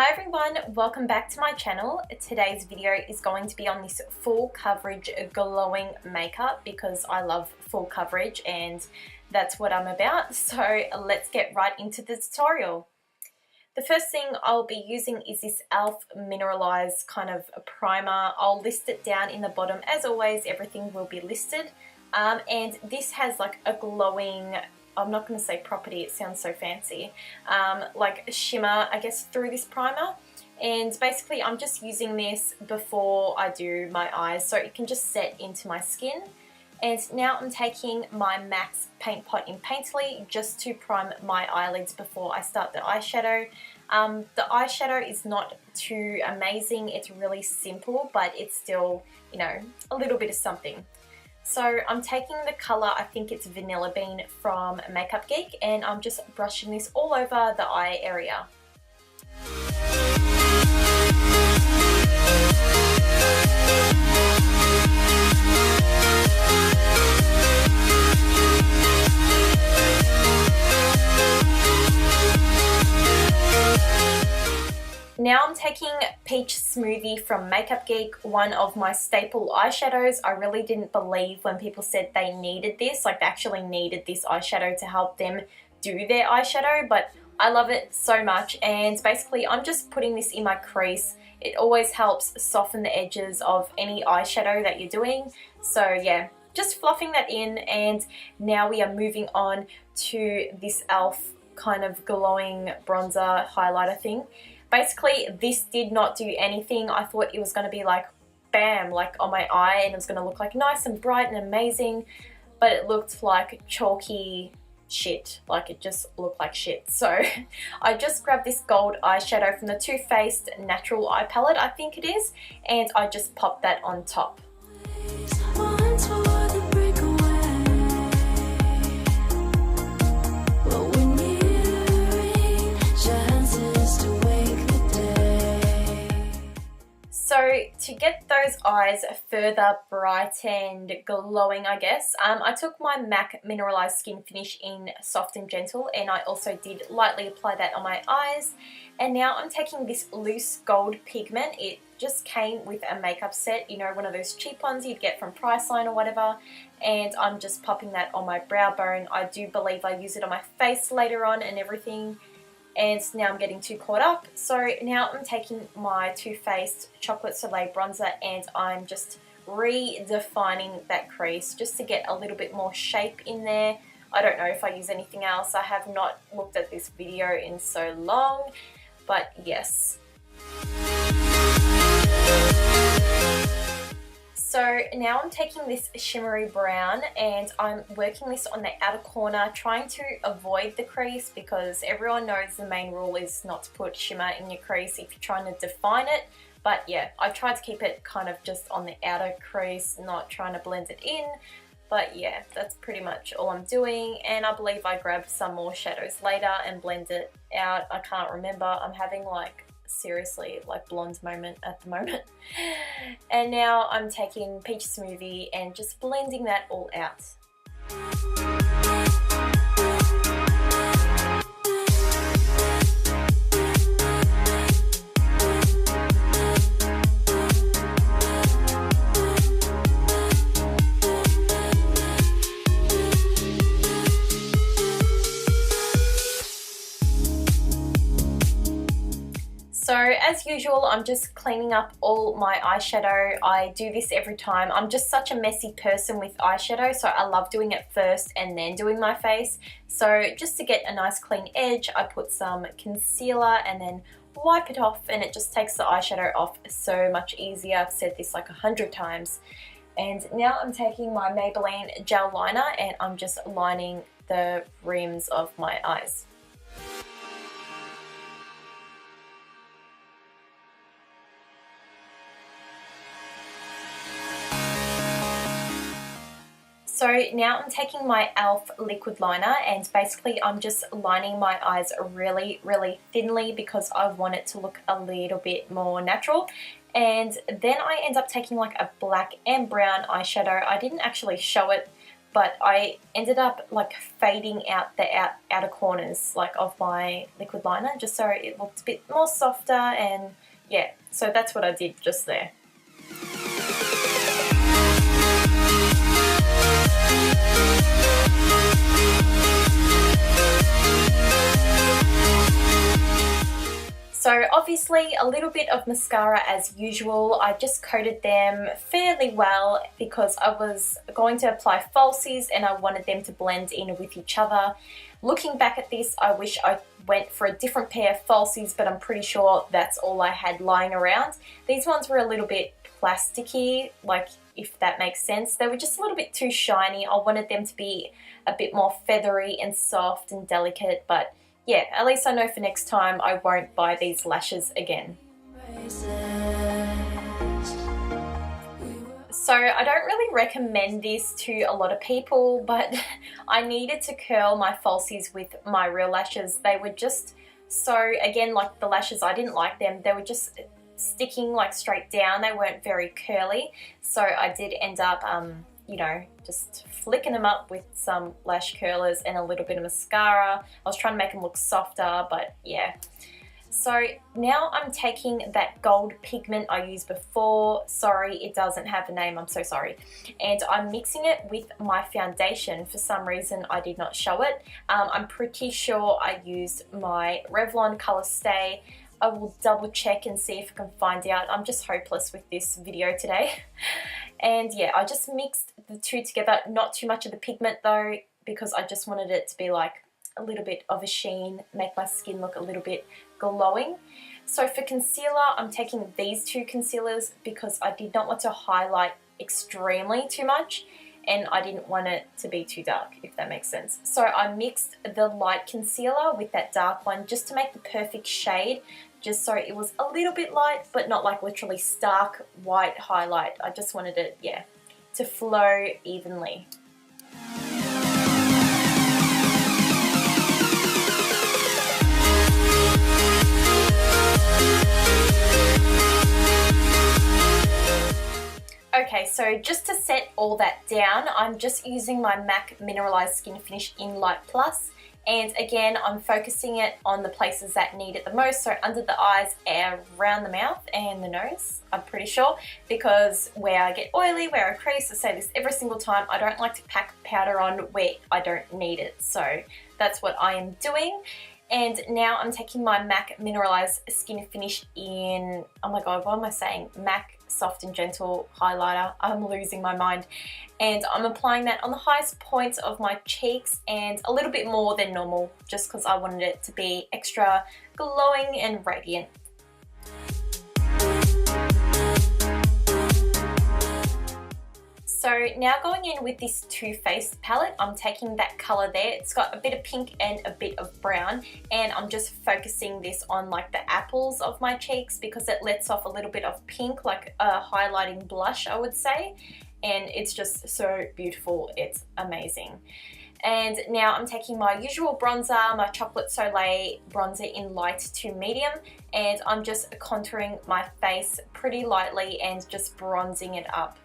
Hi everyone, welcome back to my channel. Today's video is going to be on this full coverage glowing makeup because I love full coverage and that's what I'm about. So let's get right into the tutorial. The first thing I'll be using is this e.l.f. mineralized kind of a primer. I'll list it down in the bottom. As always, everything will be listed. And this has like a glowing, I'm not going to say property, it sounds so fancy, like a shimmer, I guess, through this primer. And basically I'm just using this before I do my eyes so it can just set into my skin. And now I'm taking my MAC Paint Pot in Painterly just to prime my eyelids before I start the eyeshadow. The eyeshadow is not too amazing, it's really simple, but it's still, you know, a little bit of something. So I'm taking the colour, I think it's Vanilla Bean from Makeup Geek, and I'm just brushing this all over the eye area. Now I'm taking Peach Smoothie from Makeup Geek, one of my staple eyeshadows. I really didn't believe when people said they needed this, like they actually needed this eyeshadow to help them do their eyeshadow, but I love it so much. And basically I'm just putting this in my crease. It always helps soften the edges of any eyeshadow that you're doing. So yeah, just fluffing that in, and now we are moving on to this e.l.f. kind of glowing bronzer highlighter thing. Basically, this did not do anything. I thought it was going to be like, bam, like on my eye, and it was going to look like nice and bright and amazing, but it looked like chalky shit. Like it just looked like shit. So I just grabbed this gold eyeshadow from the Too Faced Natural Eye Palette, I think it is, and I just popped that on top. So to get those eyes further brightened, glowing, I guess, I took my MAC Mineralized Skin Finish in Soft and Gentle, and I also did lightly apply that on my eyes. And now I'm taking this loose gold pigment. It just came with a makeup set, you know, one of those cheap ones you'd get from Priceline or whatever. And I'm just popping that on my brow bone. I do believe I use it on my face later on and everything. And now I'm getting too caught up. So now I'm taking my Too Faced Chocolate Soleil bronzer and I'm just redefining that crease just to get a little bit more shape in there. I don't know if I use anything else. I have not looked at this video in so long, but yes. So now I'm taking this shimmery brown and I'm working this on the outer corner, trying to avoid the crease because everyone knows the main rule is not to put shimmer in your crease if you're trying to define it. But yeah, I tried to keep it kind of just on the outer crease, not trying to blend it in. But yeah, that's pretty much all I'm doing, and I believe I grabbed some more shadows later and blend it out. I can't remember. I'm having like seriously like blonde moment at the moment. And now I'm taking Peach Smoothie and just blending that all out. So as usual, I'm just cleaning up all my eyeshadow. I do this every time. I'm just such a messy person with eyeshadow, so I love doing it first and then doing my face. So just to get a nice clean edge, I put some concealer and then wipe it off, and it just takes the eyeshadow off so much easier. I've said this like 100 times. And now I'm taking my Maybelline gel liner and I'm just lining the rims of my eyes. So now I'm taking my e.l.f. liquid liner and basically I'm just lining my eyes really, really thinly because I want it to look a little bit more natural. And then I end up taking like a black and brown eyeshadow. I didn't actually show it but I ended up like fading out the outer corners like of my liquid liner just so it looked a bit more softer, and yeah, so that's what I did just there. So obviously a little bit of mascara as usual. I just coated them fairly well because I was going to apply falsies and I wanted them to blend in with each other. Looking back at this, I wish I went for a different pair of falsies, but I'm pretty sure that's all I had lying around. These ones were a little bit plasticky, like, if that makes sense. They were just a little bit too shiny. I wanted them to be a bit more feathery and soft and delicate, but yeah, at least I know for next time I won't buy these lashes again. So I don't really recommend this to a lot of people, but I needed to curl my falsies with my real lashes. They were just so, again, like the lashes, I didn't like them. They were just sticking like straight down. They weren't very curly. So I did end up, you know, just flicking them up with some lash curlers and a little bit of mascara. I was trying to make them look softer, but yeah. So now I'm taking that gold pigment I used before. Sorry, it doesn't have a name, I'm so sorry. And I'm mixing it with my foundation. For some reason, I did not show it. I'm pretty sure I used my Revlon Color Stay. I will double check and see if I can find out. I'm just hopeless with this video today. And yeah, I just mixed the two together. Not too much of the pigment though, because I just wanted it to be like a little bit of a sheen, make my skin look a little bit glowing. So for concealer, I'm taking these two concealers because I did not want to highlight extremely too much, and I didn't want it to be too dark, if that makes sense. So I mixed the light concealer with that dark one just to make the perfect shade, just so it was a little bit light, but not like literally stark white highlight. I just wanted it, yeah, to flow evenly. Okay, so just to set all that down, I'm just using my MAC Mineralized Skin Finish in Light Plus. And again, I'm focusing it on the places that need it the most, so under the eyes, around the mouth and the nose, I'm pretty sure, because where I get oily, where I crease, I say this every single time, I don't like to pack powder on where I don't need it. So that's what I am doing. And now I'm taking my MAC Mineralized Skin Finish in, oh my god, what am I saying? MAC Soft and Gentle Highlighter. I'm losing my mind. And I'm applying that on the highest points of my cheeks and a little bit more than normal, just because I wanted it to be extra glowing and radiant. So now going in with this Too Faced palette, I'm taking that color there. It's got a bit of pink and a bit of brown, and I'm just focusing this on like the apples of my cheeks because it lets off a little bit of pink, like a highlighting blush, I would say. And it's just so beautiful, it's amazing. And now I'm taking my usual bronzer, my Chocolate Soleil bronzer in light to medium, and I'm just contouring my face pretty lightly and just bronzing it up.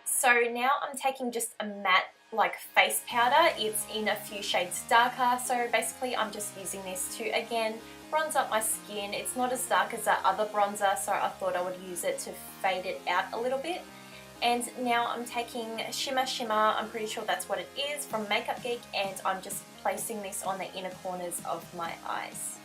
So now I'm taking just a matte like face powder. It's in a few shades darker, so basically I'm just using this to again bronze up my skin. It's not as dark as that other bronzer, so I thought I would use it to fade it out a little bit. And now I'm taking Shimmer Shimmer, I'm pretty sure that's what it is, from Makeup Geek, and I'm just placing this on the inner corners of my eyes.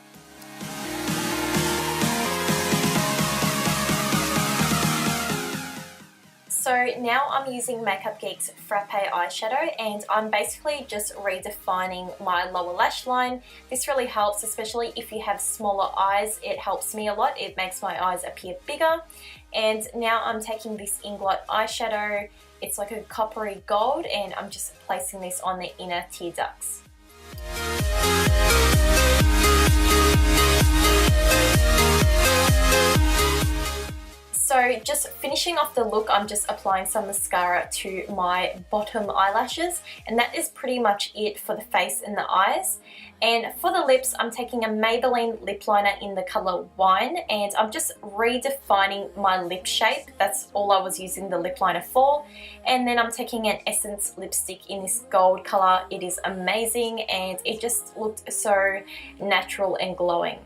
So now I'm using Makeup Geek's Frappe eyeshadow, and I'm basically just redefining my lower lash line. This really helps, especially if you have smaller eyes. It helps me a lot. It makes my eyes appear bigger. And now I'm taking this Inglot eyeshadow. It's like a coppery gold, and I'm just placing this on the inner tear ducts. So So just finishing off the look, I'm just applying some mascara to my bottom eyelashes, and that is pretty much it for the face and the eyes. And for the lips, I'm taking a Maybelline lip liner in the color Wine, and I'm just redefining my lip shape. That's all I was using the lip liner for. And then I'm taking an Essence lipstick in this gold color. It is amazing, and it just looked so natural and glowing.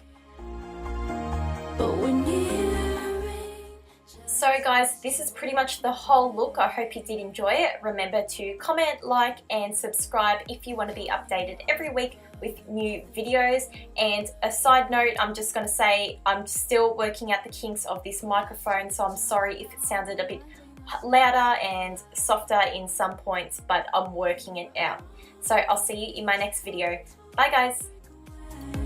So guys, this is pretty much the whole look. I hope you did enjoy it. Remember to comment, like, and subscribe if you want to be updated every week with new videos. And a side note, I'm just going to say I'm still working out the kinks of this microphone, so I'm sorry if it sounded a bit louder and softer in some points, but I'm working it out. So I'll see you in my next video. Bye guys.